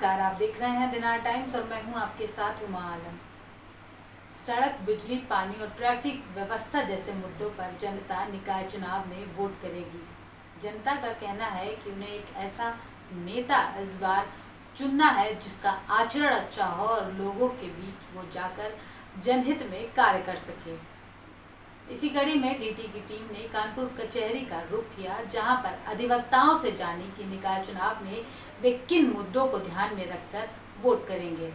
नमस्कार, आप देख रहे हैं दिनार टाइम्स और मैं हूं आपके साथ उमा आलम। सड़क, बिजली, पानी और ट्रैफिक व्यवस्था जैसे मुद्दों पर जनता निकाय चुनाव में वोट करेगी। जनता का कहना है कि उन्हें एक ऐसा नेता इस बार चुनना है जिसका आचरण अच्छा हो और लोगों के बीच वो जाकर जनहित में कार्य कर सके। इसी कड़ी में डीटी की टीम ने कानपुर कचहरी का रुख किया, जहां पर अधिवक्ताओं से जानी कि निकाय चुनाव में वे किन मुद्दों को ध्यान में रखकर वोट करेंगे।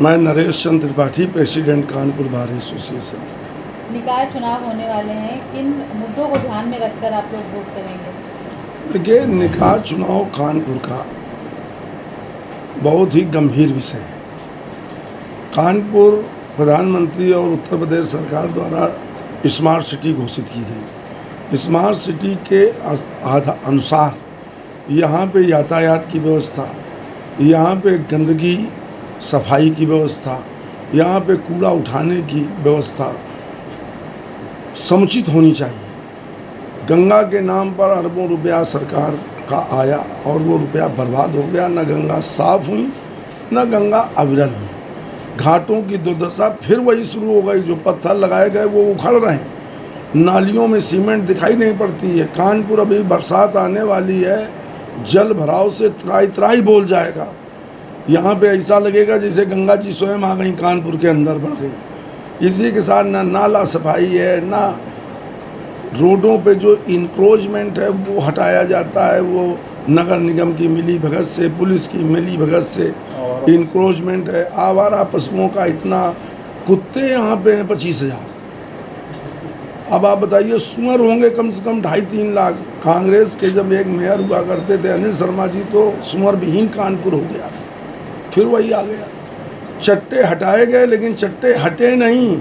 मैं Naresh Chandra Tripathi, president Kanpur bar association. निकाय चुनाव होने वाले हैं, किन मुद्दों को ध्यान में रखकर आप लोग वोट करेंगे? देखिए, निकाय चुनाव कानपुर का बहुत ही गंभीर विषय है। कानपुर प्रधानमंत्री और उत्तर प्रदेश सरकार द्वारा स्मार्ट सिटी घोषित की गई। स्मार्ट सिटी के अनुसार यहाँ पे यातायात की व्यवस्था, यहाँ पे गंदगी सफाई की व्यवस्था, यहाँ पे कूड़ा उठाने की व्यवस्था समुचित होनी चाहिए। गंगा के नाम पर अरबों रुपया सरकार का आया और वो रुपया बर्बाद हो गया। न गंगा साफ हुई, न गंगा अविरल हुई। घाटों की दुर्दशा फिर वही शुरू हो गई। जो पत्थर लगाए गए वो उखड़ रहे हैं। नालियों में सीमेंट दिखाई नहीं पड़ती है। कानपुर अभी बरसात आने वाली है, जल भराव से त्राई त्राई बोल जाएगा। यहाँ पे ऐसा लगेगा जैसे गंगा जी स्वयं आ गई, कानपुर के अंदर बढ़ गई। इसी के साथ ना नाला सफाई है, ना रोडों पे जो इंक्रोचमेंट है वो हटाया जाता है। वो नगर निगम की मिली भगत से, पुलिस की मिली भगत से इंक्रोचमेंट है। आवारा पशुओं का इतना, कुत्ते यहाँ पे हैं 25,000। अब आप बताइए, सुअर होंगे कम से कम 2.5-3 लाख। कांग्रेस के जब एक मेयर हुआ करते थे अनिल शर्मा जी, तो सुअर विहीन कानपुर हो गया था। फिर वही आ गया। चट्टे हटाए गए, लेकिन चट्टे हटे नहीं।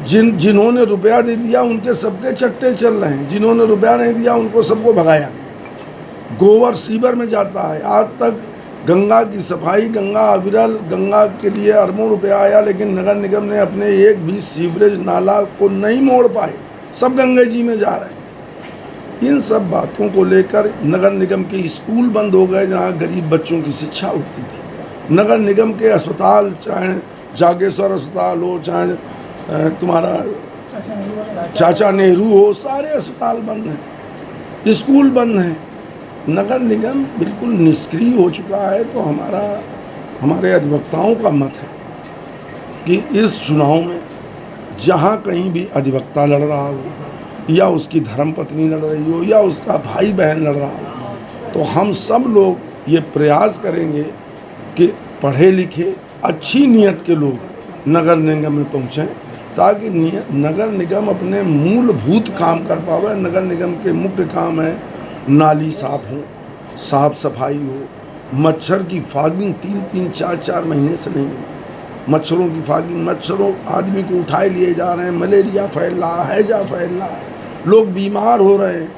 जिन्होंने रुपया दे दिया उनके सबके चट्टे चल रहे हैं। जिन्होंने रुपया नहीं दिया उनको सबको भगाया गया। गोबर सीवर में जाता है। आज तक गंगा की सफाई, गंगा अविरल, गंगा के लिए अरबों रुपया आया, लेकिन नगर निगम ने अपने एक भी सीवरेज नाला को नहीं मोड़ पाए। सब गंगा जी में जा रहे हैं। इन सब बातों को लेकर नगर निगम के स्कूल बंद हो गए, जहाँ गरीब बच्चों की शिक्षा होती थी। नगर निगम के अस्पताल, चाहे जागेश्वर अस्पताल हो, चाहे तुम्हारा चाचा नेहरू हो, सारे अस्पताल बंद हैं, स्कूल बंद हैं। नगर निगम बिल्कुल निष्क्रिय हो चुका है। तो हमारे अधिवक्ताओं का मत है कि इस चुनाव में जहाँ कहीं भी अधिवक्ता लड़ रहा हो, या उसकी धर्मपत्नी लड़ रही हो, या उसका भाई बहन लड़ रहा हो, तो हम सब लोग ये प्रयास करेंगे कि पढ़े लिखे अच्छी नीयत के लोग नगर निगम में पहुँचें, ताकि नगर निगम अपने मूलभूत काम कर पावे। नगर निगम के मुख्य काम है नाली साफ हो, साफ सफाई हो। मच्छर की फॉगिंग 3-3, 4-4 महीने से नहीं हो। मच्छरों की फॉगिंग, मच्छरों आदमी को उठाए लिए जा रहे हैं। मलेरिया फैल रहा है, हैजा फैल रहा है, लोग बीमार हो रहे हैं।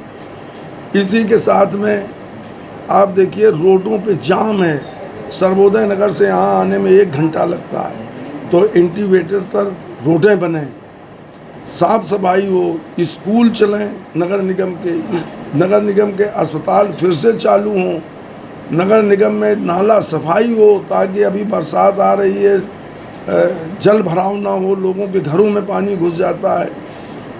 इसी के साथ में आप देखिए, रोडों पे जाम है। सर्वोदय नगर से यहाँ आने में 1 घंटा लगता है। तो इंटीग्रेटेड पर रोडें बने, साफ सफाई हो, स्कूल चलें, नगर निगम के अस्पताल फिर से चालू हों, नगर निगम में नाला सफाई हो, ताकि अभी बरसात आ रही है, जल भराव ना हो, लोगों के घरों में पानी घुस जाता है।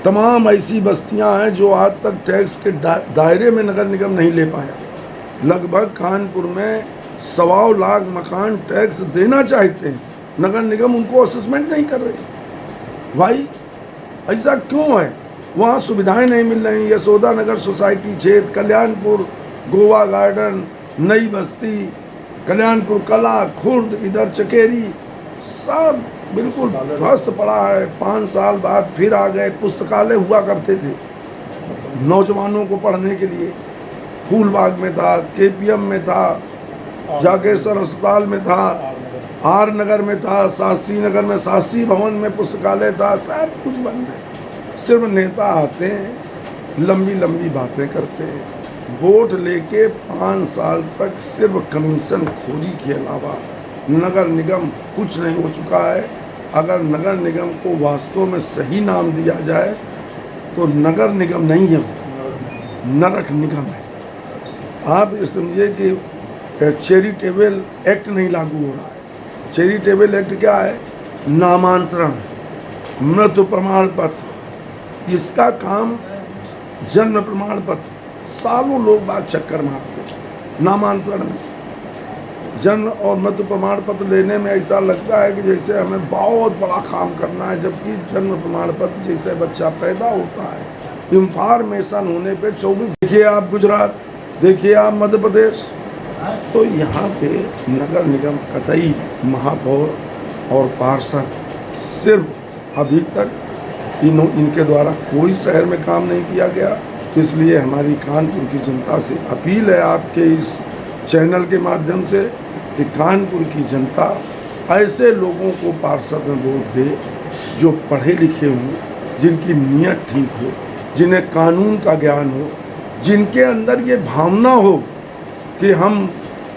तमाम ऐसी बस्तियां हैं जो आज तक टैक्स के दायरे में नगर निगम नहीं ले पाया। लगभग कानपुर में 1.25 लाख मकान टैक्स देना चाहते हैं, नगर निगम उनको असेसमेंट नहीं कर रही। भाई ऐसा क्यों है? वहाँ सुविधाएं नहीं मिल रही। यशोदा नगर सोसाइटी क्षेत्र, कल्याणपुर, गोवा गार्डन, नई बस्ती, कल्याणपुर कला, खुर्द, इधर चकेरी, सब बिल्कुल ध्वस्त पड़ा है। 5 साल बाद फिर आ गए। पुस्तकालय हुआ करते थे नौजवानों को पढ़ने के लिए, फूलबाग में था, केपीएम में था, जागेश्वर अस्पताल में था, आर नगर में था, शास्त्री नगर में शास्त्री भवन में पुस्तकालय था। सब कुछ बंद है। सिर्फ नेता आते हैं, लंबी लंबी बातें करते हैं, वोट लेके 5 साल तक सिर्फ कमीशन खोरी के अलावा नगर निगम कुछ नहीं हो चुका है। अगर नगर निगम को वास्तव में सही नाम दिया जाए तो नगर निगम नहीं है, नरक निगम है। आप ये समझिए कि चैरिटेबल एक्ट नहीं लागू हो रहा है। चैरिटेबल एक्ट क्या है? नामांतरण, मृत्यु प्रमाण पत्र, इसका काम जन्म प्रमाण पत्र, सालों लोग बात चक्कर मारते हैं नामांतरण में। जन्म और मृत्यु प्रमाण पत्र लेने में ऐसा लगता है कि जैसे हमें बहुत बड़ा काम करना है, जबकि जन्म प्रमाण पत्र जैसे बच्चा पैदा होता है, इंफॉर्मेशन होने पे 24। देखिए आप गुजरात, देखिए आप मध्य प्रदेश, तो यहाँ पे नगर निगम कतई महापौर और पार्षद सिर्फ अभी तक इनके द्वारा कोई शहर में काम नहीं किया गया। इसलिए हमारी कानपुर की जनता से अपील है आपके इस चैनल के माध्यम से कि कानपुर की जनता ऐसे लोगों को पार्षद में वोट दे जो पढ़े लिखे हों, जिनकी नीयत ठीक हो, जिन्हें कानून का ज्ञान हो, जिनके अंदर ये भावना हो कि हम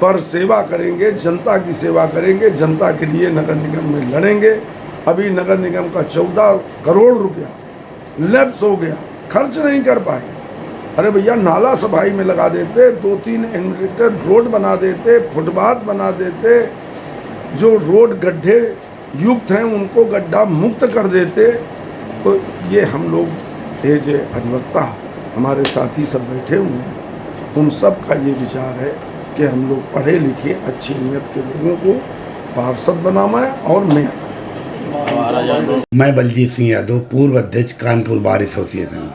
पर सेवा करेंगे, जनता की सेवा करेंगे, जनता के लिए नगर निगम में लड़ेंगे। अभी नगर निगम का 14 करोड़ रुपया लैप्स हो गया, खर्च नहीं कर पाए। अरे भैया नाला सफाई में लगा देते, 2-3 इन्वर्टेड रोड बना देते, फुटपाथ बना देते, जो रोड गड्ढे युक्त हैं उनको गड्ढा मुक्त कर देते। तो ये हम लोग ये जो अधिवक्ता हमारे साथी सब बैठे हुए हैं, उन सब का ये विचार है कि हम लोग पढ़े लिखे अच्छी नीयत के लोगों को पार्षद बनाएं और मेयर। मैं बलजीत सिंह यादव, पूर्व अध्यक्ष कानपुर बार एसोसिएशन।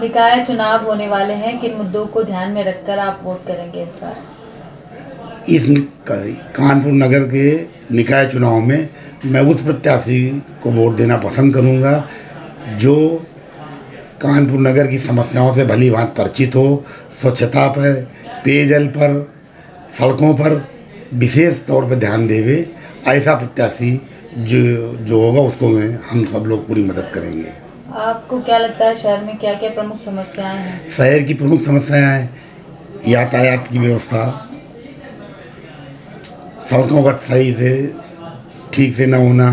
निकाय चुनाव होने वाले हैं, किन मुद्दों को ध्यान में रखकर आप वोट करेंगे इस बार? इस कानपुर नगर के निकाय चुनाव में मैं उस प्रत्याशी को वोट देना पसंद करूंगा जो कानपुर नगर की समस्याओं से भली भांति परिचित हो, स्वच्छता पर, पेयजल पर, सड़कों पर विशेष तौर पर ध्यान देवे। ऐसा प्रत्याशी जो होगा उसको हम सब लोग पूरी मदद करेंगे। आपको क्या लगता है शहर में क्या क्या प्रमुख समस्याएं हैं? शहर की प्रमुख समस्याएं हैं यातायात की व्यवस्था, सड़कों का सही से ठीक से न होना,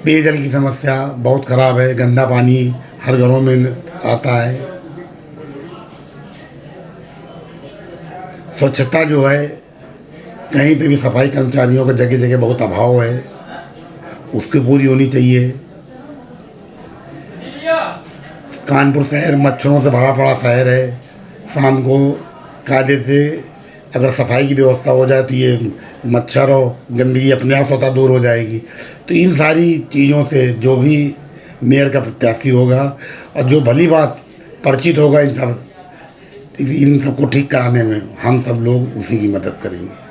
पेयजल की समस्या बहुत खराब है, गंदा पानी हर घरों में आता है, स्वच्छता जो है कहीं पे भी सफाई कर्मचारियों का जगह जगह बहुत अभाव है, उसकी पूरी होनी चाहिए। कानपुर शहर मच्छरों से भरा पड़ा शहर है, शाम को कायदे से अगर सफाई की व्यवस्था हो जाए तो ये मच्छर और गंदगी अपने आप स्वतः दूर हो जाएगी। तो इन सारी चीज़ों से जो भी मेयर का प्रत्याशी होगा और जो भली बात परिचित होगा इन सबको ठीक कराने में हम सब लोग उसी की मदद करेंगे।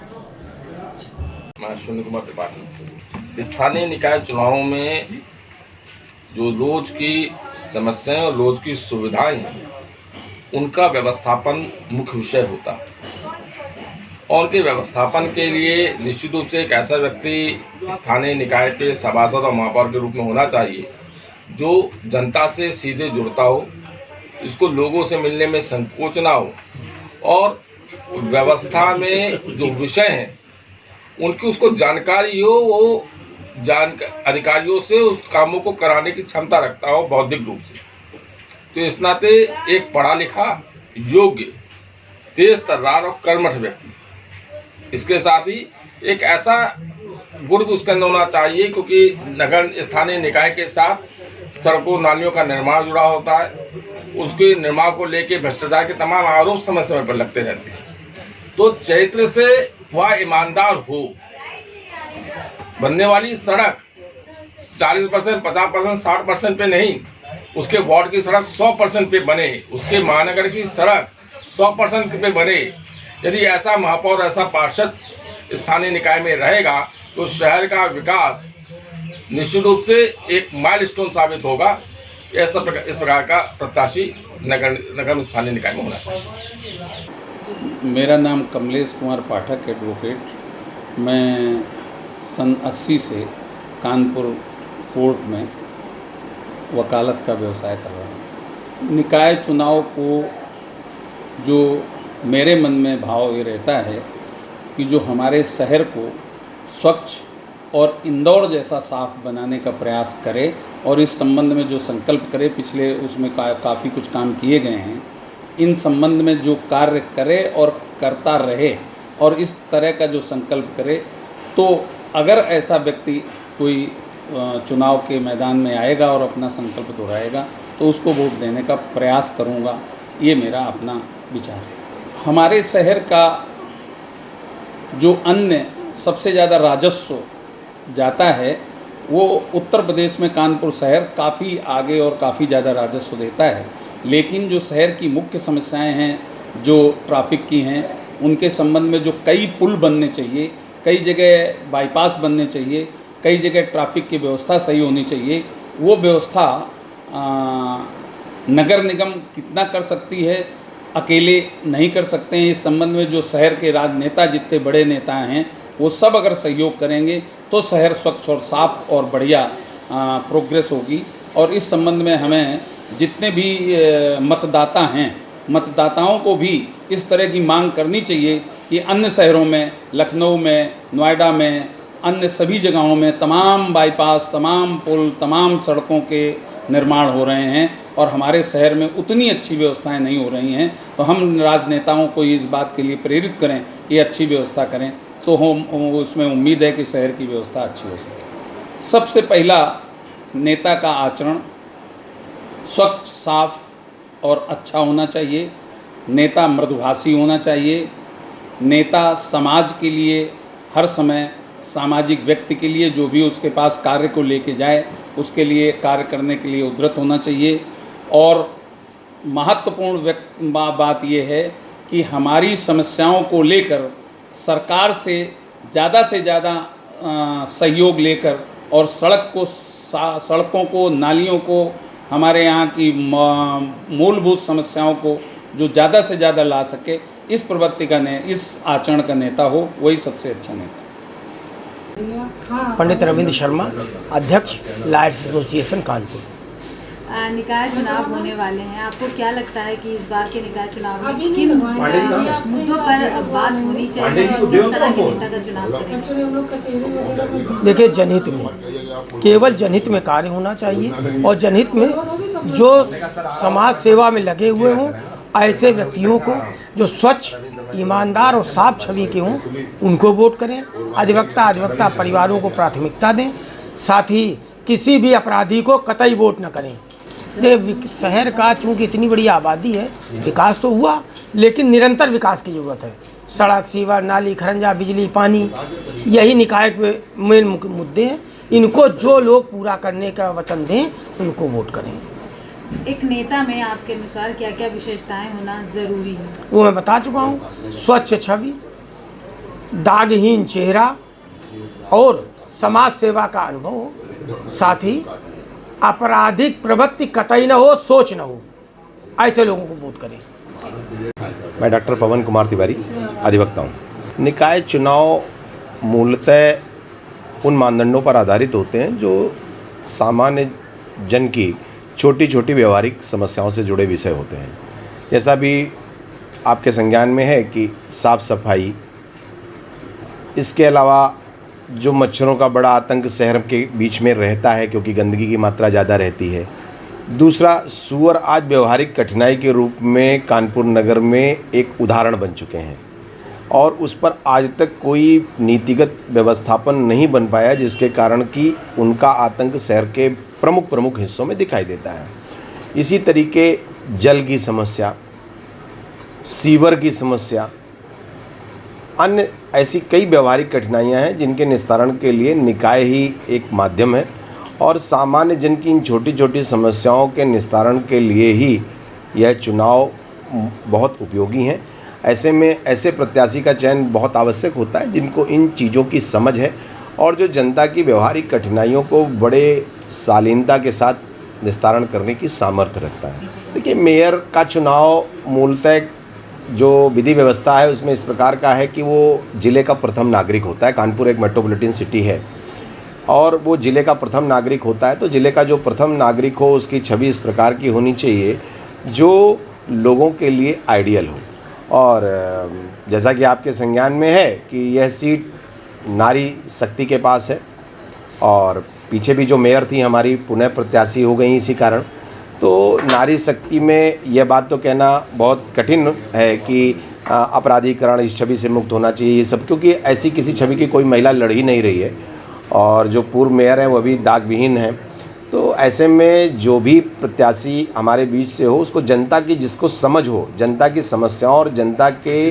मैं सुनील कुमार त्रिपाठी। स्थानीय निकाय चुनावों में जो रोज की समस्याएं और रोज की सुविधाएं हैं उनका व्यवस्थापन मुख्य विषय होता है और उनके व्यवस्थापन के लिए निश्चित रूप से एक ऐसा व्यक्ति स्थानीय निकाय के सभासद और महापौर के रूप में होना चाहिए जो जनता से सीधे जुड़ता हो, इसको लोगों से मिलने में संकोच ना हो और व्यवस्था में जो विषय हैं उनकी उसको जानकारी हो, वो अधिकारियों से उस कामों को कराने की क्षमता रखता हो बौद्धिक रूप से। तो इस नाते एक पढ़ा लिखा, योग्य, तेज तर्रार और कर्मठ व्यक्ति, इसके साथ ही एक ऐसा गुण उसके अंदर होना चाहिए क्योंकि नगर स्थानीय निकाय के साथ सड़कों नालियों का निर्माण जुड़ा होता है, उसके निर्माण को लेकर भ्रष्टाचार के तमाम आरोप समय समय पर लगते रहते हैं। तो चरित्र से वह ईमानदार हो, बनने वाली सड़क 40%, 50%, 60% पे नहीं, उसके वार्ड की सड़क 100% पे बने, उसके महानगर की सड़क 100% पे बने। यदि ऐसा महापौर, ऐसा पार्षद स्थानीय निकाय में रहेगा तो शहर का विकास निश्चित रूप से एक माइलस्टोन साबित होगा। इस प्रकार का प्रत्याशी नगर स्थानीय निकाय में होना चाहिए। मेरा नाम कमलेश कुमार पाठक, एडवोकेट। मैं सन 80 से कानपुर कोर्ट में वकालत का व्यवसाय कर रहा हूँ। निकाय चुनाव को जो मेरे मन में भाव ये रहता है कि जो हमारे शहर को स्वच्छ और इंदौर जैसा साफ बनाने का प्रयास करे और इस संबंध में जो संकल्प करे, पिछले उसमें काफ़ी कुछ काम किए गए हैं, इन संबंध में जो कार्य करे और करता रहे और इस तरह का जो संकल्प करे, तो अगर ऐसा व्यक्ति कोई चुनाव के मैदान में आएगा और अपना संकल्प दोहराएगा तो उसको वोट देने का प्रयास करूँगा। ये मेरा अपना विचार है। हमारे शहर का जो अन्य सबसे ज़्यादा राजस्व जाता है वो उत्तर प्रदेश में कानपुर शहर काफ़ी आगे और काफ़ी ज़्यादा राजस्व देता है, लेकिन जो शहर की मुख्य समस्याएं हैं जो ट्रैफिक की हैं, उनके संबंध में जो कई पुल बनने चाहिए, कई जगह बाईपास बनने चाहिए, कई जगह ट्रैफिक की व्यवस्था सही होनी चाहिए, वो व्यवस्था नगर निगम कितना कर सकती है, अकेले नहीं कर सकते हैं। इस संबंध में जो शहर के राजनेता जितने बड़े नेता हैं वो सब अगर सहयोग करेंगे तो शहर स्वच्छ और साफ और बढ़िया प्रोग्रेस होगी। और इस संबंध में हमें जितने भी मतदाता हैं, मतदाताओं को भी इस तरह की मांग करनी चाहिए कि अन्य शहरों में, लखनऊ में, नोएडा में, अन्य सभी जगहों में तमाम बाईपास, तमाम पुल, तमाम सड़कों के निर्माण हो रहे हैं और हमारे शहर में उतनी अच्छी व्यवस्थाएं नहीं हो रही हैं। तो हम राजनेताओं को इस बात के लिए प्रेरित करें कि अच्छी व्यवस्था करें, तो हम उसमें उम्मीद है कि शहर की व्यवस्था अच्छी हो सके। सबसे पहला नेता का आचरण स्वच्छ, साफ और अच्छा होना चाहिए। नेता मृदुभाषी होना चाहिए। नेता समाज के लिए हर समय, सामाजिक व्यक्ति के लिए जो भी उसके पास कार्य को लेके जाए उसके लिए कार्य करने के लिए उद्यत होना चाहिए। और महत्वपूर्ण बात यह है कि हमारी समस्याओं को लेकर सरकार से ज़्यादा सहयोग लेकर और सड़कों को, नालियों को, हमारे यहाँ की मूलभूत समस्याओं को जो ज़्यादा से ज़्यादा ला सके, इस प्रवृत्ति का इस आचरण का नेता हो, वही सबसे अच्छा नेता। पंडित रविंद्र शर्मा, अध्यक्ष लायर्स एसोसिएशन कानपुर। निकाय चुनाव होने वाले हैं, आपको क्या लगता है कि इस बार के निकाय चुनाव में किन मुद्दों पर बात होनी चाहिए और किस तरह के नेता का चुनाव करेंगे? देखिए, जनहित में, केवल जनहित में कार्य होना चाहिए और जनहित में जो समाज सेवा में लगे हुए हों, ऐसे व्यक्तियों को जो स्वच्छ, ईमानदार और साफ छवि के हों, उनको वोट करें। अधिवक्ता परिवारों को प्राथमिकता दें। साथ ही किसी भी अपराधी को कतई वोट न करें। शहर का चूँकि इतनी बड़ी आबादी है, विकास तो हुआ लेकिन निरंतर विकास की ज़रूरत है। सड़क, सीवर, नाली, खरंजा, बिजली, पानी, यही निकाय के मेन मुद्दे हैं। इनको जो लोग पूरा करने का वचन दें, उनको वोट करें। एक नेता में आपके अनुसार क्या क्या विशेषताएं होना ज़रूरी है? वो मैं बता चुका हूँ। स्वच्छ छवि, दागहीन चेहरा और समाज सेवा का अनुभव हो। साथ ही आपराधिक प्रवृत्ति कतई न हो, सोच न हो, ऐसे लोगों को वोट करें। मैं डॉक्टर पवन कुमार तिवारी, अधिवक्ता हूँ। निकाय चुनाव मूलतः उन मानदंडों पर आधारित होते हैं जो सामान्य जन की छोटी छोटी व्यवहारिक समस्याओं से जुड़े विषय होते हैं। जैसा भी आपके संज्ञान में है कि साफ सफाई, इसके अलावा जो मच्छरों का बड़ा आतंक शहर के बीच में रहता है क्योंकि गंदगी की मात्रा ज़्यादा रहती है। दूसरा, सूअर आज व्यवहारिक कठिनाई के रूप में कानपुर नगर में एक उदाहरण बन चुके हैं और उस पर आज तक कोई नीतिगत व्यवस्थापन नहीं बन पाया, जिसके कारण कि उनका आतंक शहर के प्रमुख हिस्सों में दिखाई देता है। इसी तरीके जल की समस्या, सीवर की समस्या, अन्य ऐसी कई व्यवहारिक कठिनाइयां हैं जिनके निस्तारण के लिए निकाय ही एक माध्यम है और सामान्य जन की इन छोटी छोटी समस्याओं के निस्तारण के लिए ही यह चुनाव बहुत उपयोगी हैं। ऐसे में ऐसे प्रत्याशी का चयन बहुत आवश्यक होता है जिनको इन चीज़ों की समझ है और जो जनता की व्यवहारिक कठिनाइयों को बड़े शालीनता के साथ निस्तारण करने की सामर्थ्य रखता है। देखिए, मेयर का चुनाव मूलतः जो विधि व्यवस्था है उसमें इस प्रकार का है कि वो ज़िले का प्रथम नागरिक होता है। कानपुर एक मेट्रोपॉलिटन सिटी है और वो ज़िले का प्रथम नागरिक होता है, तो ज़िले का जो प्रथम नागरिक हो उसकी छवि इस प्रकार की होनी चाहिए जो लोगों के लिए आइडियल हो। और जैसा कि आपके संज्ञान में है कि यह सीट नारी शक्ति के पास है और पीछे भी जो मेयर थी हमारी पुनः प्रत्याशी हो गई इसी कारण। तो नारी शक्ति में यह बात तो कहना बहुत कठिन है कि अपराधीकरण इस छवि से मुक्त होना चाहिए ये सब, क्योंकि ऐसी किसी छवि की कोई महिला लड़ ही नहीं रही है और जो पूर्व मेयर हैं वह भी दागविहीन हैं। तो ऐसे में जो भी प्रत्याशी हमारे बीच से हो उसको जनता की जिसको समझ हो, जनता की समस्याओं और जनता के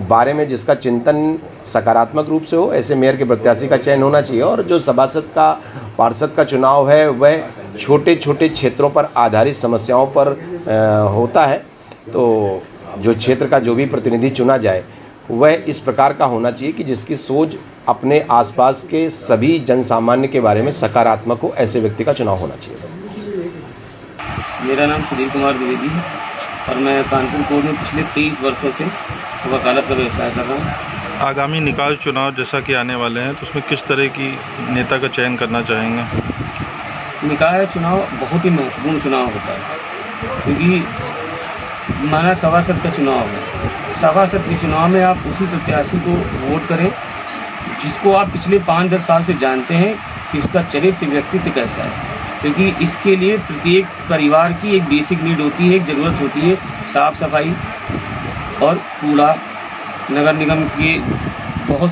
बारे में जिसका चिंतन सकारात्मक रूप से हो, ऐसे मेयर के प्रत्याशी का चयन होना चाहिए। और जो सभासद का पार्षद का चुनाव है वह छोटे छोटे क्षेत्रों पर आधारित समस्याओं पर होता है। तो जो क्षेत्र का जो भी प्रतिनिधि चुना जाए वह इस प्रकार का होना चाहिए कि जिसकी सोच अपने आसपास के सभी जन सामान्य के बारे में सकारात्मक हो, ऐसे व्यक्ति का चुनाव होना चाहिए। मेरा नाम सुधीर कुमार द्विवेदी है और मैं कानपुर कोर्ट में पिछले 23 वर्षों से वकालत का व्यवसाय कर रहा हूँ। आगामी निकाय चुनाव जैसा कि आने वाले हैं तो उसमें किस तरह की नेता का चयन करना चाहेंगे? निकाय चुनाव बहुत ही महत्वपूर्ण चुनाव होता है, क्योंकि माना सभासद का चुनाव है। सभासद के चुनाव में आप उसी प्रत्याशी को वोट करें जिसको आप पिछले 5-10 साल से जानते हैं कि उसका चरित्र व्यक्तित्व कैसा है, क्योंकि इसके लिए प्रत्येक परिवार की एक बेसिक नीड होती है, एक ज़रूरत होती है साफ़ सफाई और कूड़ा। नगर निगम की बहुत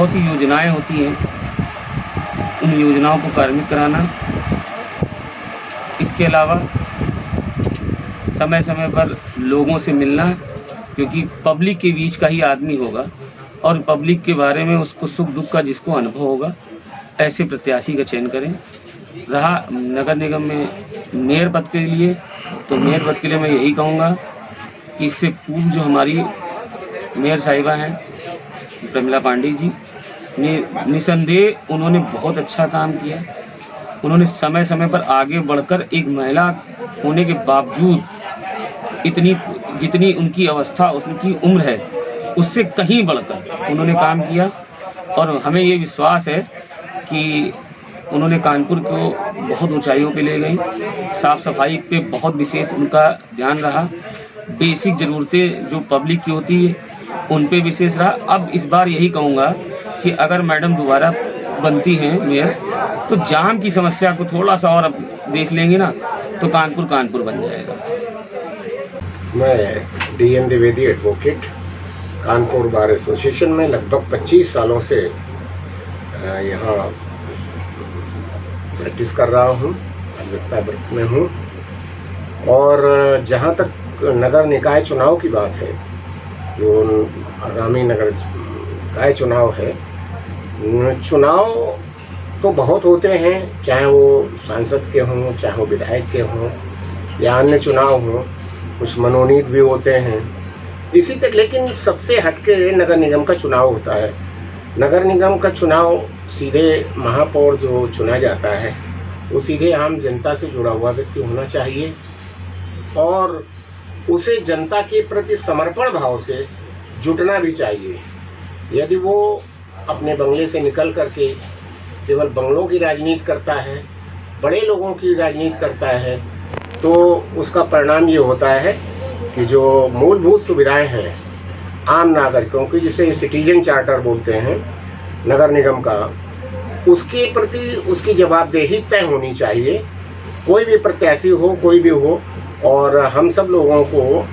सी योजनाएं होती हैं, उन योजनाओं को कार्यान्वित कराना। इसके अलावा समय समय पर लोगों से मिलना, क्योंकि पब्लिक के बीच का ही आदमी होगा और पब्लिक के बारे में उसको सुख दुख का जिसको अनुभव होगा, ऐसे प्रत्याशी का चयन करें। रहा नगर निगम में मेयर पद के लिए, तो मेयर पद के लिए मैं यही कहूँगा कि इससे पूर्व जो हमारी मेयर साहिबा हैं प्रमिला पांडे जी, निसंदेह उन्होंने बहुत अच्छा काम किया। उन्होंने समय समय पर आगे बढ़कर एक महिला होने के बावजूद जितनी उनकी अवस्था, उनकी उम्र है, उससे कहीं बढ़कर उन्होंने काम किया। और हमें ये विश्वास है कि उन्होंने कानपुर को बहुत ऊंचाइयों पे ले गई। साफ़ सफाई पे बहुत विशेष उनका ध्यान रहा। बेसिक ज़रूरतें जो पब्लिक की होती है उन पे विशेष रहा। अब इस बार यही कहूँगा कि अगर मैडम दोबारा बनती हैं मेयर, तो जाम की समस्या को थोड़ा सा और अब देख लेंगे ना, तो कानपुर बन जाएगा। मैं DN Dwivedi advocate, Kanpur bar association में लगभग 25 सालों से यहाँ प्रैक्टिस कर रहा हूँ, अधिवक्ता वृत्ति में हूँ। और जहाँ तक नगर निकाय चुनाव की बात है, जो आगामी नगर निकाय चुनाव है, चुनाव तो बहुत होते हैं, चाहे वो सांसद के हों, चाहे वो विधायक के हों या अन्य चुनाव हों, कुछ मनोनीत भी होते हैं इसी तरह। लेकिन सबसे हटके नगर निगम का चुनाव होता है। नगर निगम का चुनाव सीधे महापौर जो चुना जाता है वो सीधे आम जनता से जुड़ा हुआ व्यक्ति होना चाहिए और उसे जनता के प्रति समर्पण भाव से जुटना भी चाहिए। यदि वो अपने बंगले से निकल करके केवल बंगलों की राजनीति करता है, बड़े लोगों की राजनीति करता है, तो उसका परिणाम ये होता है कि जो मूलभूत सुविधाएं हैं आम नागरिकों की, जिसे सिटीजन चार्टर बोलते हैं नगर निगम का, उसके प्रति उसकी जवाबदेही तय होनी चाहिए। कोई भी प्रत्याशी हो, कोई भी हो। और हम सब लोगों को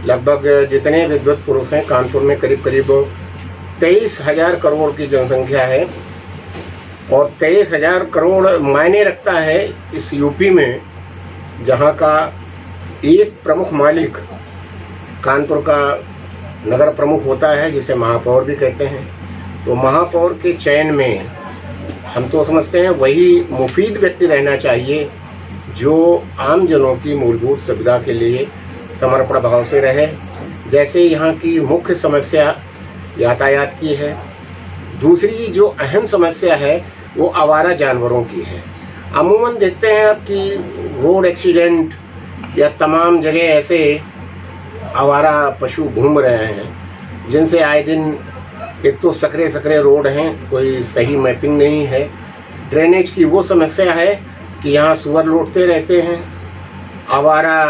लगभग जितने विद्वत पुरुष हैं कानपुर में, करीब 23,000 करोड़ की जनसंख्या है और 23,000 करोड़ मायने रखता है इस यूपी में, जहां का एक प्रमुख मालिक कानपुर का नगर प्रमुख होता है, जिसे महापौर भी कहते हैं। तो महापौर के चयन में हम तो समझते हैं वही मुफीद व्यक्ति रहना चाहिए जो आम जनों की मूलभूत सुविधा के लिए समर्पण भाव से रहे। जैसे यहाँ की मुख्य समस्या यातायात की है, दूसरी जो अहम समस्या है वो आवारा जानवरों की है। अमूमन देखते हैं आप कि रोड एक्सीडेंट या तमाम जगह ऐसे आवारा पशु घूम रहे हैं, जिनसे आए दिन एक तो सकरे रोड हैं, कोई सही मैपिंग नहीं है। ड्रेनेज की वो समस्या है कि यहाँ सुअर लौटते रहते हैं आवारा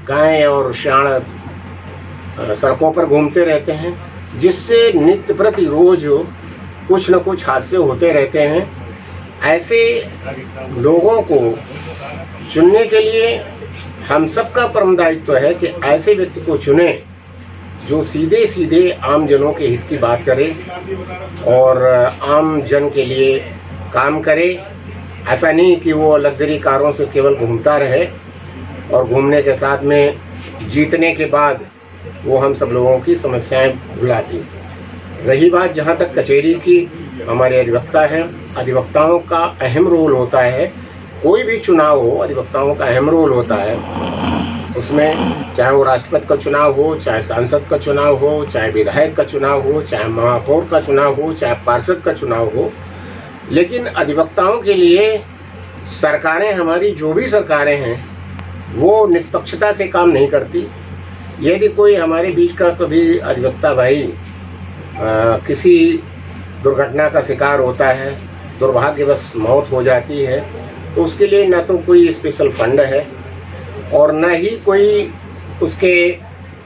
गाय और सांड सड़कों पर घूमते रहते हैं, जिससे नित्य प्रति रोज कुछ न कुछ हादसे होते रहते हैं। ऐसे लोगों को चुनने के लिए हम सबका परम दायित्व है कि ऐसे व्यक्ति को चुने जो सीधे सीधे आम जनों के हित की बात करे और आम जन के लिए काम करे। ऐसा नहीं कि वो लग्जरी कारों से केवल घूमता रहे और घूमने के साथ में जीतने के बाद वो हम सब लोगों की समस्याएं भुला दी। रही बात जहाँ तक कचहरी की, हमारे अधिवक्ता हैं, अधिवक्ताओं का अहम रोल होता है। कोई भी चुनाव हो, अधिवक्ताओं का अहम रोल होता है उसमें, चाहे वो राष्ट्रपति का चुनाव हो, चाहे सांसद का चुनाव हो, चाहे विधायक का चुनाव हो, चाहे महापौर का चुनाव हो, चाहे पार्षद का चुनाव हो। लेकिन अधिवक्ताओं के लिए सरकारें, हमारी जो भी सरकारें हैं, वो निष्पक्षता से काम नहीं करती। यदि कोई हमारे बीच का कभी अधिवक्ता भाई किसी दुर्घटना का शिकार होता है, दुर्भाग्यवश मौत हो जाती है, तो उसके लिए न तो कोई स्पेशल फंड है और न ही कोई उसके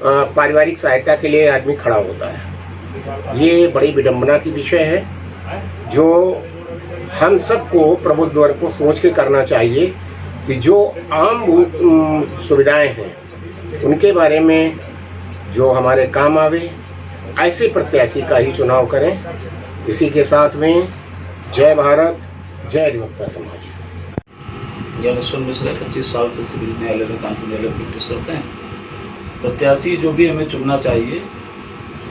पारिवारिक सहायता के लिए आदमी खड़ा होता है। ये बड़ी विडंबना की विषय है जो हम सबको, प्रबुद्ध वर्ग को सोच के करना चाहिए कि जो आम सुविधाएं हैं उनके बारे में जो हमारे काम आवे, ऐसे प्रत्याशी का ही चुनाव करें। इसी के साथ में जय भारत, जय अधिवक्ता समाज। ज्ञानेश्वर मिश्रा 25 साल से सिविल न्यायालय में, कानून न्यायालय में प्रैक्टिस करते हैं। प्रत्याशी जो भी हमें चुनना चाहिए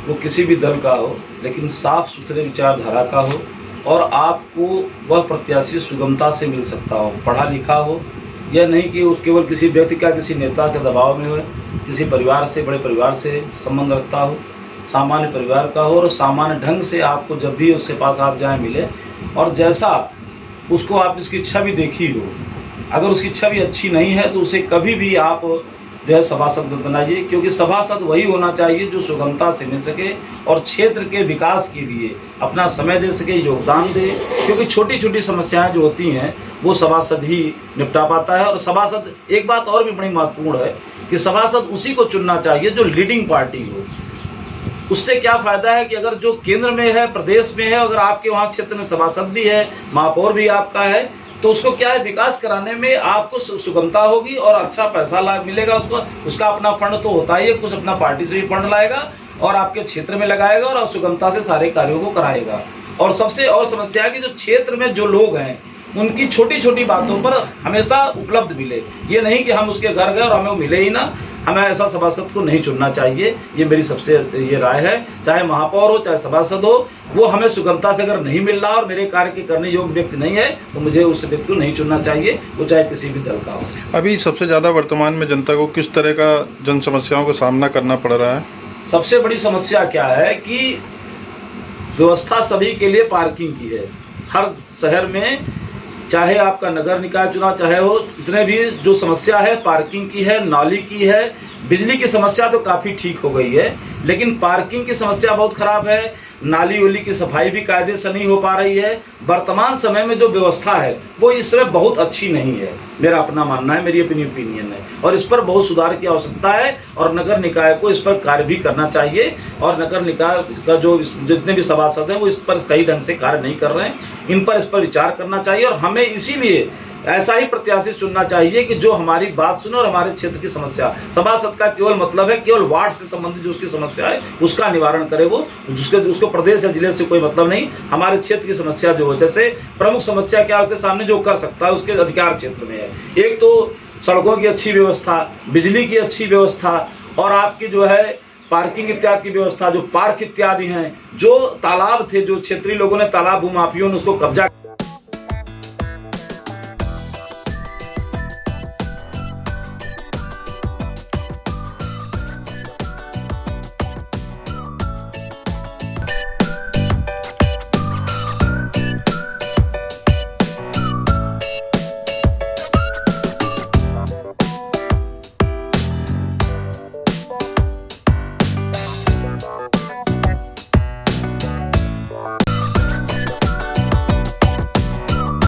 वो किसी भी दल का हो, लेकिन साफ सुथरे विचारधारा का हो और आपको वह प्रत्याशी सुगमता से मिल सकता हो, पढ़ा लिखा हो। यह नहीं कि वो केवल किसी व्यक्ति का, किसी नेता के दबाव में हो, किसी परिवार से, बड़े परिवार से संबंध रखता हो, सामान्य परिवार का हो और सामान्य ढंग से आपको जब भी उसके पास आप जाएं मिले और जैसा उसको आप उसकी इच्छा भी देखी हो। अगर उसकी इच्छा भी अच्छी नहीं है तो उसे कभी भी आप जो है सभासद बनाइए, क्योंकि सभासद वही होना चाहिए जो सुगमता से मिल सके और क्षेत्र के विकास के लिए अपना समय दे सके, योगदान दे। क्योंकि छोटी छोटी समस्याएं जो होती हैं वो सभासद ही निपटा पाता है। और सभासद, एक बात और भी बड़ी महत्वपूर्ण है कि सभासद उसी को चुनना चाहिए जो लीडिंग पार्टी हो। उससे क्या फ़ायदा है कि अगर जो केंद्र में है, प्रदेश में है, अगर आपके वहाँ क्षेत्र में सभासद भी है, महापौर भी आपका है, तो उसको क्या है, विकास कराने में आपको सुगमता होगी और अच्छा पैसा लाभ मिलेगा उसको। उसका अपना फंड तो होता ही है, कुछ अपना पार्टी से भी फंड लाएगा और आपके क्षेत्र में लगाएगा और सुगमता से सारे कार्यों को कराएगा। और सबसे और समस्या है कि जो क्षेत्र में जो लोग हैं उनकी छोटी छोटी बातों पर हमेशा उपलब्ध मिले। ये नहीं कि हम उसके घर गए और हमें वो मिले ही ना। हमें ऐसा सभासद को नहीं चुनना चाहिए, ये मेरी सबसे ये राय है। चाहे महापौर हो, चाहे सभासद हो, वो हमें सुगमता से अगर नहीं मिल रहा और मेरे कार्य के करने योग्य व्यक्ति नहीं है तो मुझे उस व्यक्ति को नहीं चुनना चाहिए, वो चाहे किसी भी दल का हो। अभी सबसे ज़्यादा वर्तमान में जनता को किस तरह का जन समस्याओं का सामना करना पड़ रहा है? सबसे बड़ी समस्या क्या है कि व्यवस्था सभी के लिए पार्किंग की है। हर शहर में, चाहे आपका नगर निकाय चुनाव चाहे हो, इतने भी जो समस्या है पार्किंग की है, नाली की है। बिजली की समस्या तो काफ़ी ठीक हो गई है, लेकिन पार्किंग की समस्या बहुत ख़राब है। नाली उली की सफाई भी कायदे से नहीं हो पा रही है। वर्तमान समय में जो व्यवस्था है वो इस समय बहुत अच्छी नहीं है, मेरा अपना मानना है, मेरी अपनी ओपिनियन है। और इस पर बहुत सुधार की आवश्यकता है और नगर निकाय को इस पर कार्य भी करना चाहिए। और नगर निकाय का जो जितने भी सभासद हैं वो इस पर सही ढंग से कार्य नहीं कर रहे हैं, इन पर विचार करना चाहिए। और हमें इसीलिए ऐसा ही प्रत्याशी चुनना चाहिए कि जो हमारी बात सुने और हमारे क्षेत्र की समस्या, सभासद का केवल मतलब है केवल वार्ड से संबंधित जो उसकी समस्या है उसका निवारण करे। वो उसको प्रदेश या जिले से कोई मतलब नहीं, हमारे क्षेत्र की समस्या जो है, जैसे प्रमुख समस्या क्या उसके सामने जो कर सकता है उसके अधिकार क्षेत्र में है। एक तो सड़कों की अच्छी व्यवस्था, बिजली की अच्छी व्यवस्था और आपकी जो है पार्किंग इत्यादि की व्यवस्था, जो पार्क इत्यादि हैं, जो तालाब थे, जो क्षेत्रीय लोगों ने, तालाब भूमाफियों ने उसको कब्जा